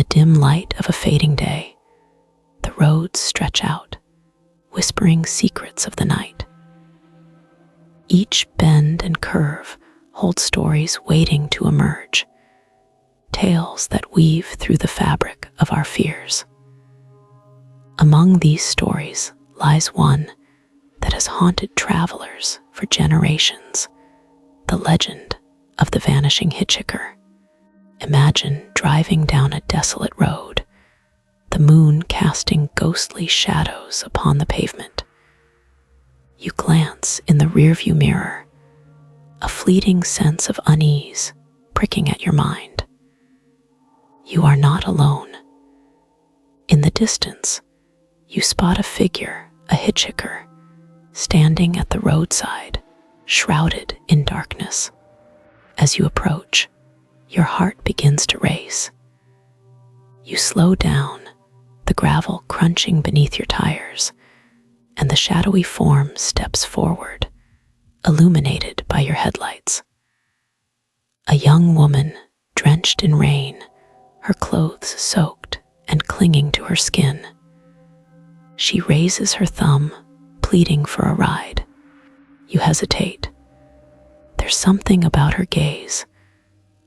dim light of a fading day, the roads stretch out, whispering secrets of the night. Each bend and curve holds stories waiting to emerge, tales that weave through the fabric of our fears. Among these stories lies one that has haunted travelers for generations, the legend of the Vanishing Hitchhiker. Imagine driving down a desolate road, the moon casting ghostly shadows upon the pavement. You glance in the rearview mirror, a fleeting sense of unease pricking at your mind. You are not alone. In the distance, you spot a figure, a hitchhiker, standing at the roadside, shrouded in darkness. As you approach, your heart begins to race. You slow down, the gravel crunching beneath your tires, and the shadowy form steps forward, illuminated by your headlights. A young woman, drenched in rain, her clothes soaked and clinging to her skin. She raises her thumb, pleading for a ride. You hesitate. There's something about her gaze,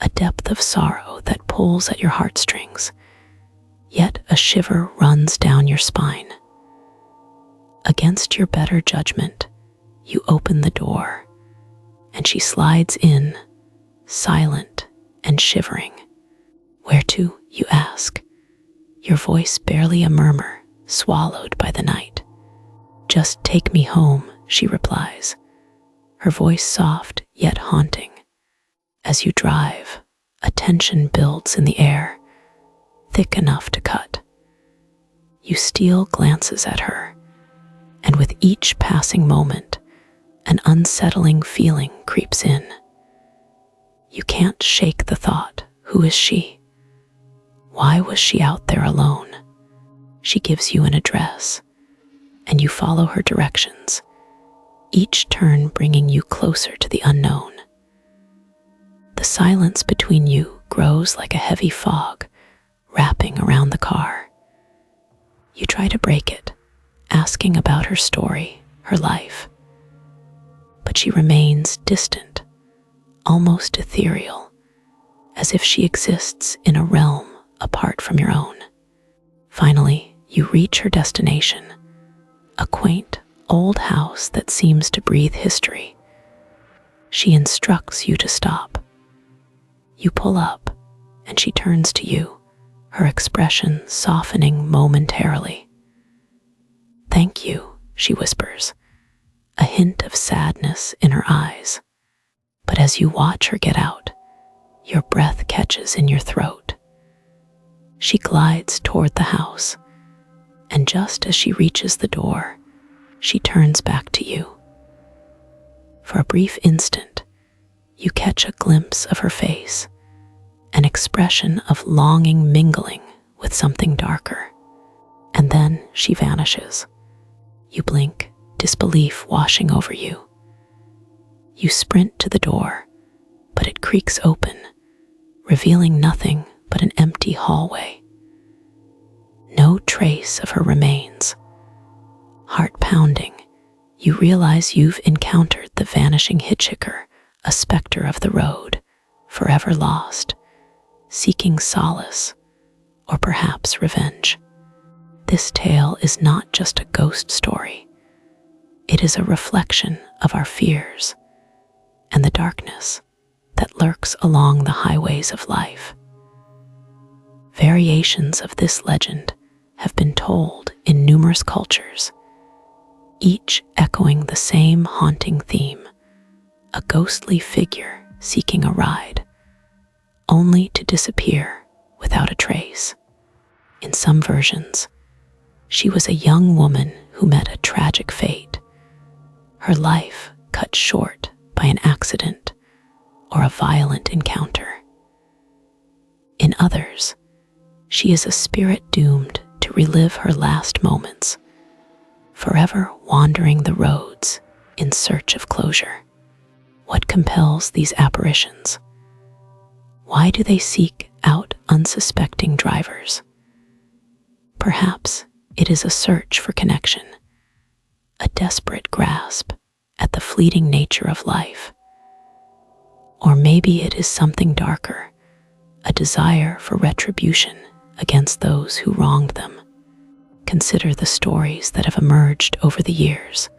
a depth of sorrow that pulls at your heartstrings, yet a shiver runs down your spine. Against your better judgment, you open the door, and she slides in, silent and shivering. Where to, you ask, your voice barely a murmur, swallowed by the night. Just take me home, she replies, her voice soft yet haunting. As you drive, a tension builds in the air, thick enough to cut. You steal glances at her, and with each passing moment, an unsettling feeling creeps in. You can't shake the thought, who is she? Why was she out there alone? She gives you an address, and you follow her directions, each turn bringing you closer to the unknown. The silence between you grows like a heavy fog, wrapping around the car. You try to break it, asking about her story, her life. But she remains distant, almost ethereal, as if she exists in a realm apart from your own. Finally, you reach her destination, a quaint, old house that seems to breathe history. She instructs you to stop. You pull up, and she turns to you, her expression softening momentarily. "Thank you," she whispers, a hint of sadness in her eyes. But as you watch her get out, your breath catches in your throat. She glides toward the house, and just as she reaches the door, she turns back to you. For a brief instant, you catch a glimpse of her face, an expression of longing mingling with something darker, and then she vanishes. You blink, disbelief washing over you. You sprint to the door, but it creaks open, revealing nothing but an empty hallway. No trace of her remains. Heart pounding, you realize you've encountered the Vanishing Hitchhiker, a specter of the road, forever lost, seeking solace, or perhaps revenge. This tale is not just a ghost story. It is a reflection of our fears and the darkness that lurks along the highways of life. Variations of this legend have been told in numerous cultures, each echoing the same haunting theme, a ghostly figure seeking a ride, only to disappear without a trace. In some versions, she was a young woman who met a tragic fate, her life cut short by an accident or a violent encounter. In others, she is a spirit doomed to relive her last moments, forever wandering the roads in search of closure. What compels these apparitions? Why do they seek without unsuspecting drivers. Perhaps it is a search for connection, a desperate grasp at the fleeting nature of life. Or maybe it is something darker, a desire for retribution against those who wronged them. Consider the stories that have emerged over the years,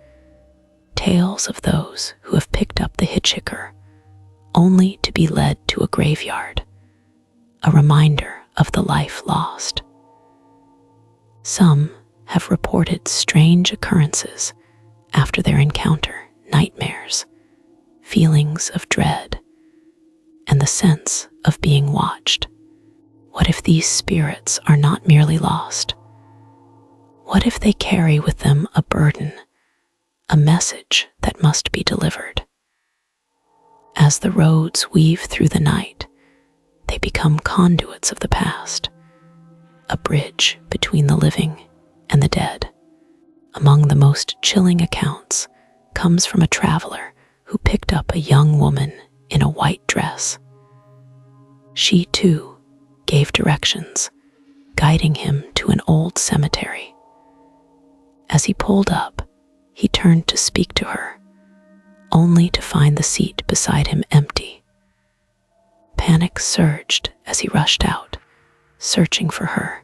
tales of those who have picked up the hitchhiker only to be led to a graveyard, a reminder of the life lost. Some have reported strange occurrences after their encounter, nightmares, feelings of dread, and the sense of being watched. What if these spirits are not merely lost? What if they carry with them a burden, a message that must be delivered? As the roads weave through the night, they become conduits of the past, a bridge between the living and the dead. Among the most chilling accounts comes from a traveler who picked up a young woman in a white dress. She, too, gave directions, guiding him to an old cemetery. As he pulled up, he turned to speak to her, only to find the seat beside him empty. Panic surged as he rushed out, searching for her,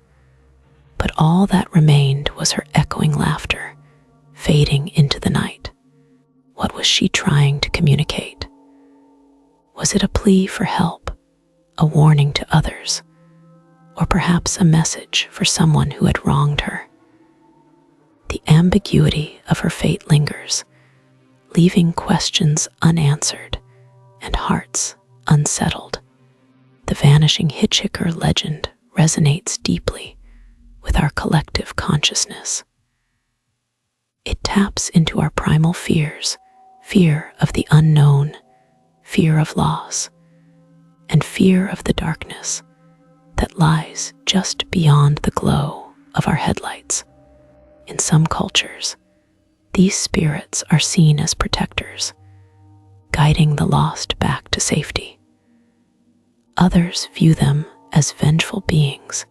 but all that remained was her echoing laughter, fading into the night. What was she trying to communicate? Was it a plea for help, a warning to others, or perhaps a message for someone who had wronged her? The ambiguity of her fate lingers, leaving questions unanswered and hearts unsettled. The Vanishing Hitchhiker legend resonates deeply with our collective consciousness. It taps into our primal fears, fear of the unknown, fear of loss, and fear of the darkness that lies just beyond the glow of our headlights. In some cultures, these spirits are seen as protectors, guiding the lost back to safety. Others view them as vengeful beings,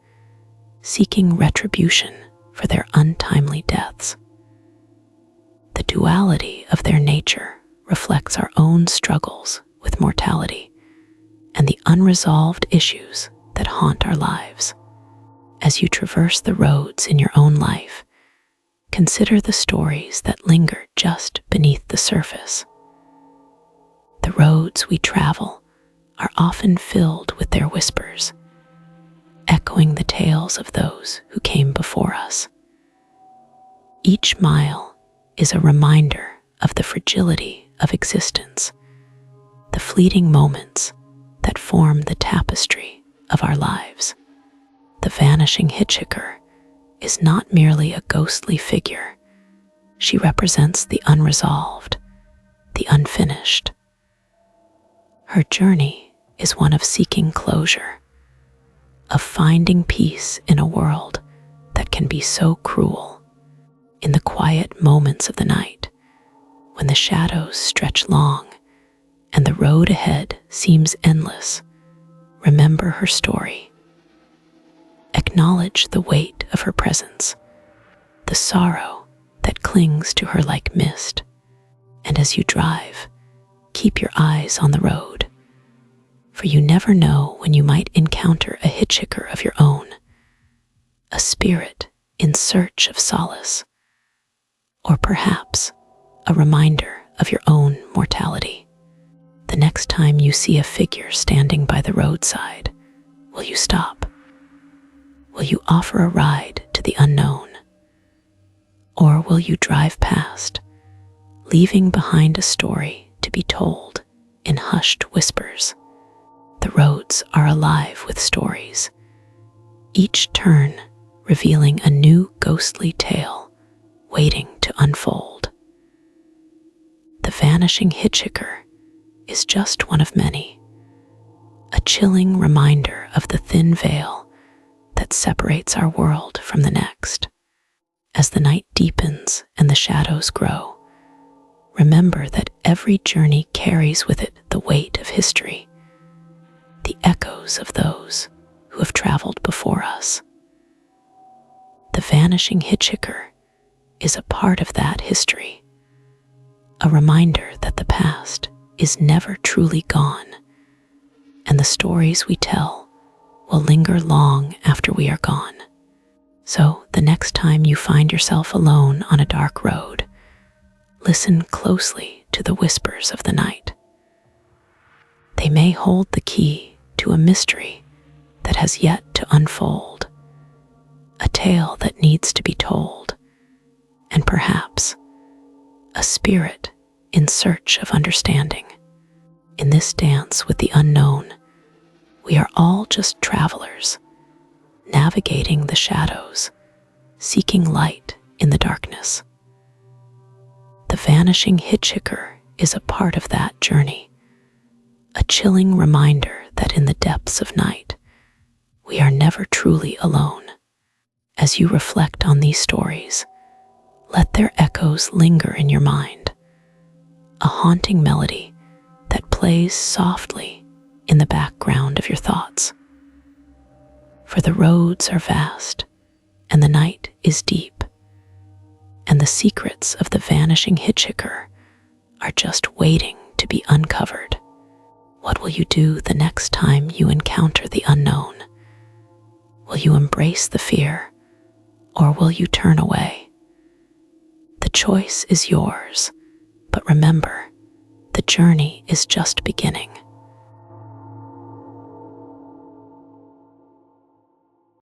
seeking retribution for their untimely deaths. The duality of their nature reflects our own struggles with mortality and the unresolved issues that haunt our lives. As you traverse the roads in your own life, consider the stories that linger just beneath the surface. The roads we travel are often filled with their whispers, echoing the tales of those who came before us. Each mile is a reminder of the fragility of existence, the fleeting moments that form the tapestry of our lives. The Vanishing Hitchhiker is not merely a ghostly figure. She represents the unresolved, the unfinished. Her journey is one of seeking closure, of finding peace in a world that can be so cruel. In the quiet moments of the night, when the shadows stretch long and the road ahead seems endless, remember her story. Acknowledge the weight of her presence, the sorrow that clings to her like mist. And as you drive, keep your eyes on the road, for you never know when you might encounter a hitchhiker of your own, a spirit in search of solace, or perhaps a reminder of your own mortality. The next time you see a figure standing by the roadside, will you stop? Will you offer a ride to the unknown? Or will you drive past, leaving behind a story to be told in hushed whispers? The roads are alive with stories, each turn revealing a new ghostly tale waiting to unfold. The Vanishing Hitchhiker is just one of many, a chilling reminder of the thin veil that separates our world from the next. As the night deepens and the shadows grow, remember that every journey carries with it the weight of history, the echoes of those who have traveled before us. The Vanishing Hitchhiker is a part of that history, a reminder that the past is never truly gone, and the stories we tell will linger long after we are gone. So, the next time you find yourself alone on a dark road, listen closely to the whispers of the night. They may hold the key to a mystery that has yet to unfold, a tale that needs to be told, and perhaps a spirit in search of understanding. In this dance with the unknown, we are all just travelers, navigating the shadows, seeking light in the darkness. The Vanishing Hitchhiker is a part of that journey, a chilling reminder that in the depths of night, we are never truly alone. As you reflect on these stories, let their echoes linger in your mind, a haunting melody that plays softly in the background of your thoughts. For the roads are vast, and the night is deep, and the secrets of the Vanishing Hitchhiker are just waiting to be uncovered. What will you do the next time you encounter the unknown? Will you embrace the fear, or will you turn away? The choice is yours, but remember, the journey is just beginning.